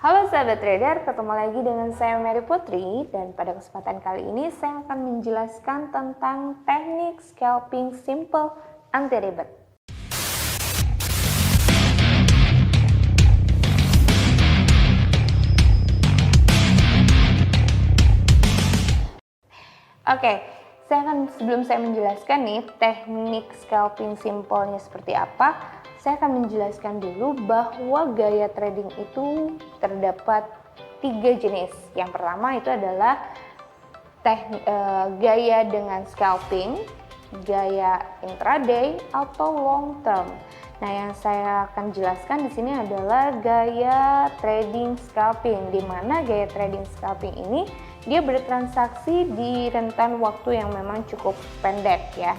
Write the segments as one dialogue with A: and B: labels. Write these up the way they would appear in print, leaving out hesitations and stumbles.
A: Halo sahabat trader, ketemu lagi dengan saya Mary Putri dan pada kesempatan kali ini saya akan menjelaskan tentang teknik scalping simple anti ribet. Oke, sebelum saya menjelaskan nih teknik scalping simpelnya seperti apa, saya akan menjelaskan dulu bahwa gaya trading itu terdapat 3 jenis. Yang pertama itu adalah gaya dengan scalping, gaya intraday atau long term. Nah, yang saya akan jelaskan di sini adalah gaya trading scalping, di mana gaya trading scalping ini dia bertransaksi di rentan waktu yang memang cukup pendek ya.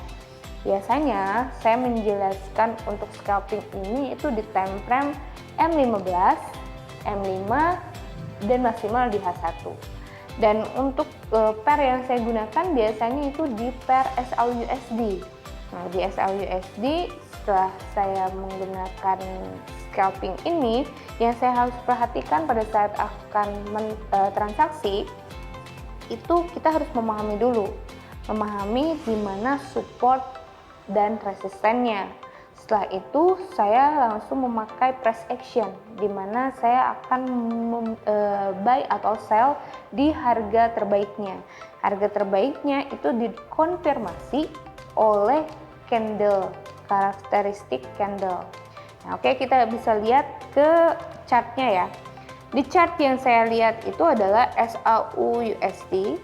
A: Biasanya saya menjelaskan untuk scalping ini itu di time frame M15, M5 dan maksimal di H1. Dan untuk pair yang saya gunakan biasanya itu di pair SLUSD. Nah, di SLUSD setelah saya menggunakan scalping ini, yang saya harus perhatikan pada saat akan transaksi itu kita harus memahami di mana support dan resistennya. Setelah itu saya langsung memakai price action, di mana saya akan buy atau sell di harga terbaiknya. Harga terbaiknya itu dikonfirmasi oleh candle, karakteristik candle. Nah, oke, kita bisa lihat ke chartnya ya. Di chart yang saya lihat itu adalah SAUUSD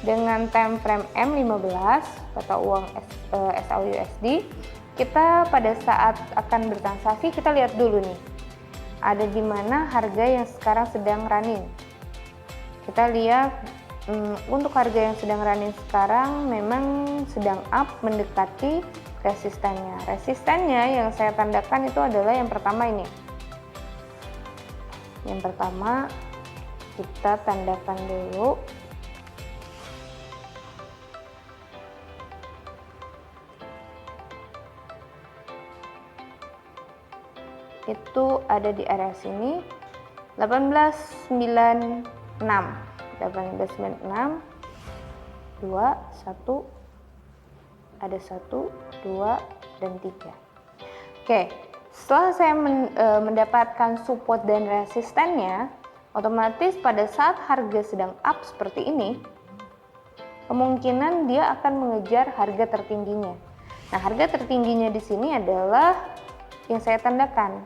A: dengan time frame M15 atau uang SAUUSD. Kita pada saat akan bertransaksi kita lihat dulu nih, ada di mana harga yang sekarang sedang running. Kita lihat untuk harga yang sedang running sekarang memang sedang up mendekati resistennya. Resistennya yang saya tandakan itu adalah yang pertama ini. Yang pertama kita tandakan dulu. Itu ada di area sini 1896 2 1 ada 1 2 dan 3. Oke, setelah saya mendapatkan support dan resistennya, otomatis pada saat harga sedang up seperti ini, kemungkinan dia akan mengejar harga tertingginya. Nah, harga tertingginya di sini adalah yang saya tandakan.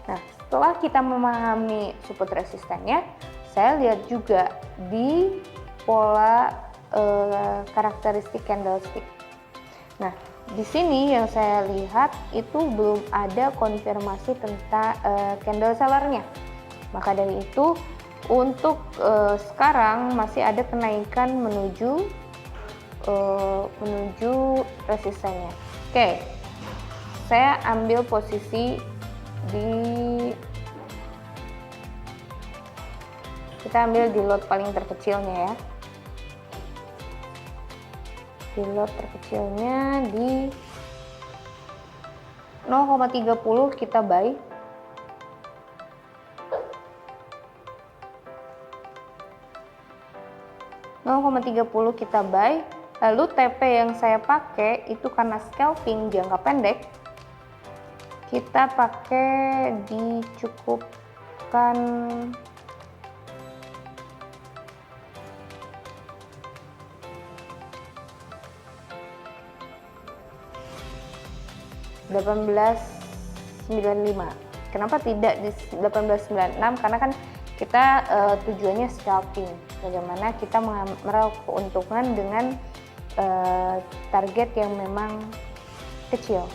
A: Nah, setelah kita memahami support resistennya, saya lihat juga di pola karakteristik candlestick. Nah, di sini yang saya lihat itu belum ada konfirmasi tentang candle sellernya. Maka dari itu untuk sekarang masih ada kenaikan menuju resistennya. Oke, saya ambil posisi kita ambil di lot paling terkecilnya ya. Di lot terkecilnya di 0,30 kita buy. Kita buy. Lalu TP yang saya pakai itu karena scalping jangka pendek, kita pakai dicukupkan 1895. Kenapa tidak di 1896? Karena kan kita tujuannya scalping, bagaimana kita meraup keuntungan dengan target yang memang kecil.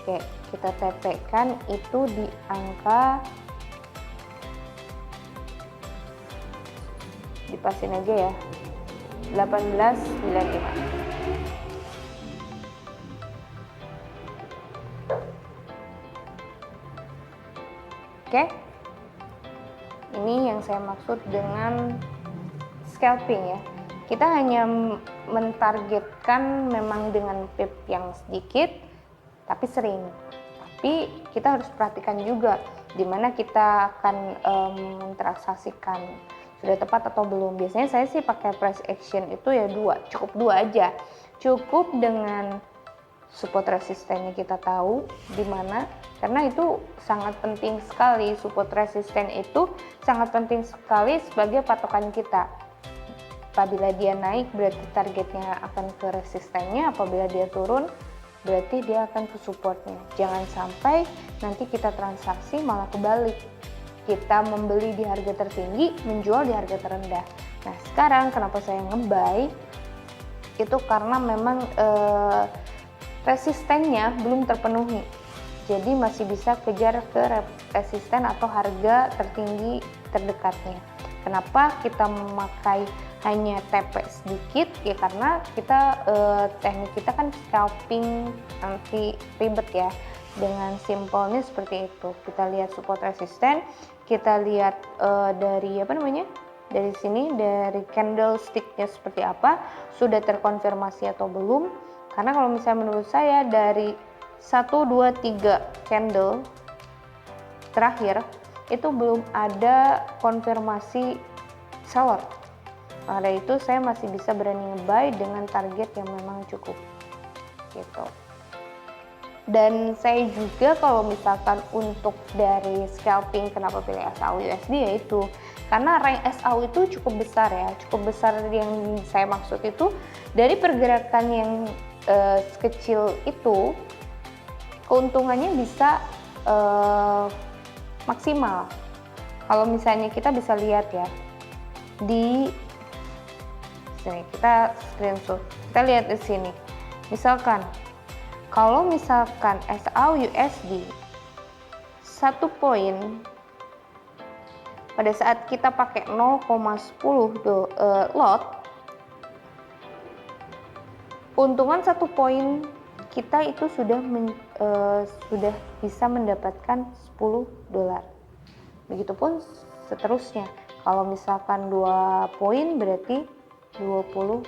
A: Oke, kita TP-kan itu di angka, dipasin aja ya, 1895. Oke, ini yang saya maksud dengan scalping ya. Kita hanya mentargetkan memang dengan pip yang sedikit tapi sering. Tapi kita harus perhatikan juga di mana kita akan mentransaksikan sudah tepat atau belum. Biasanya saya sih pakai price action itu ya cukup dua aja. Cukup dengan support resistennya kita tahu di mana, karena itu sangat penting sekali. Support resisten itu sangat penting sekali sebagai patokan kita. Apabila dia naik berarti targetnya akan ke resistennya, apabila dia turun berarti dia akan ke supportnya. Jangan sampai nanti kita transaksi malah kebalik, kita membeli di harga tertinggi, menjual di harga terendah. Nah sekarang kenapa saya nge-buy itu karena memang resistennya belum terpenuhi, jadi masih bisa kejar ke resisten atau harga tertinggi terdekatnya. Kenapa kita memakai hanya TP sedikit? Ya karena kita teknik kita kan scalping anti ribet ya. Dengan simpelnya seperti itu. Kita lihat support resisten, kita lihat dari dari sini, dari candlesticknya seperti apa, sudah terkonfirmasi atau belum. Karena kalau misalnya menurut saya dari 1, 2, 3 candle terakhir itu belum ada konfirmasi seller. Pada itu saya masih bisa berani nge-buy dengan target yang memang cukup gitu. Dan saya juga kalau misalkan untuk dari scalping kenapa pilih SAU USD yaitu karena rank SAU itu cukup besar ya, cukup besar. Yang saya maksud itu dari pergerakan yang kecil itu keuntungannya bisa maksimal. Kalau misalnya kita bisa lihat ya di sini, kita screenshot, kita lihat di sini. Misalkan kalau misalkan SAU USD 1 poin pada saat kita pakai 0,10 lot, keuntungan 1 poin kita itu sudah bisa mendapatkan $10. Begitupun seterusnya. Kalau misalkan 2 poin berarti $20.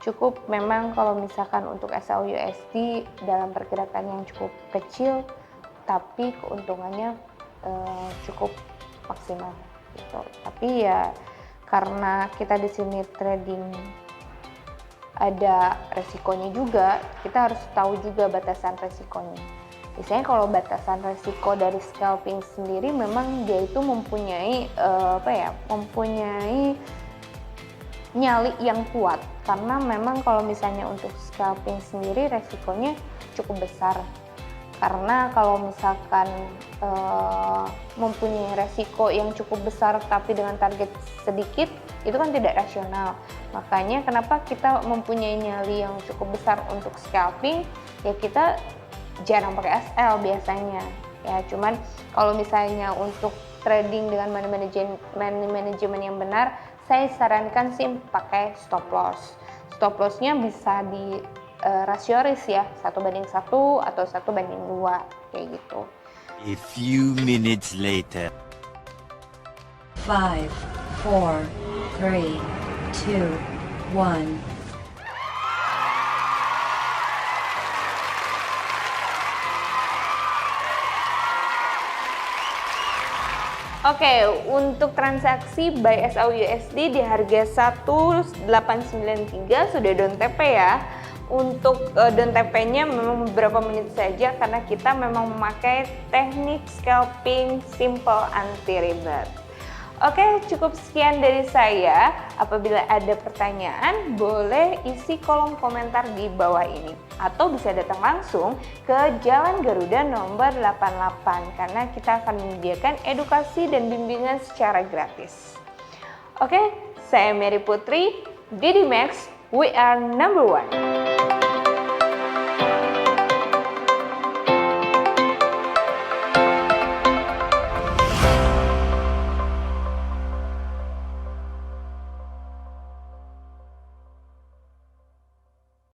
A: Cukup memang kalau misalkan untuk SAU USD dalam pergerakan yang cukup kecil, tapi keuntungannya cukup maksimal gitu. Tapi ya karena kita di sini trading ada resikonya juga, kita harus tahu juga batasan resikonya. Biasanya kalau batasan resiko dari scalping sendiri memang dia itu mempunyai mempunyai nyali yang kuat, karena memang kalau misalnya untuk scalping sendiri resikonya cukup besar. Karena kalau misalkan mempunyai resiko yang cukup besar tapi dengan target sedikit, itu kan tidak rasional. Makanya kenapa kita mempunyai nyali yang cukup besar untuk scalping, ya kita jarang pakai SL biasanya ya. Cuman kalau misalnya untuk trading dengan money management yang benar, saya sarankan sih pakai stop loss. Stop lossnya bisa di rasioris ya, 1:1 atau 1:2 kayak gitu.
B: A few minutes later.
C: 5, 4, 3, 2, 1.
A: Oke, untuk transaksi buy SAU USD di harga 1893 sudah down TP ya. Untuk down TP-nya memang beberapa menit saja karena kita memang memakai teknik scalping simple anti ribet. Oke, cukup sekian dari saya. Apabila ada pertanyaan, boleh isi kolom komentar di bawah ini. Atau bisa datang langsung ke Jalan Garuda nomor 88, karena kita akan menyediakan edukasi dan bimbingan secara gratis. Oke, saya Mary Putri, DD Max, we are number one.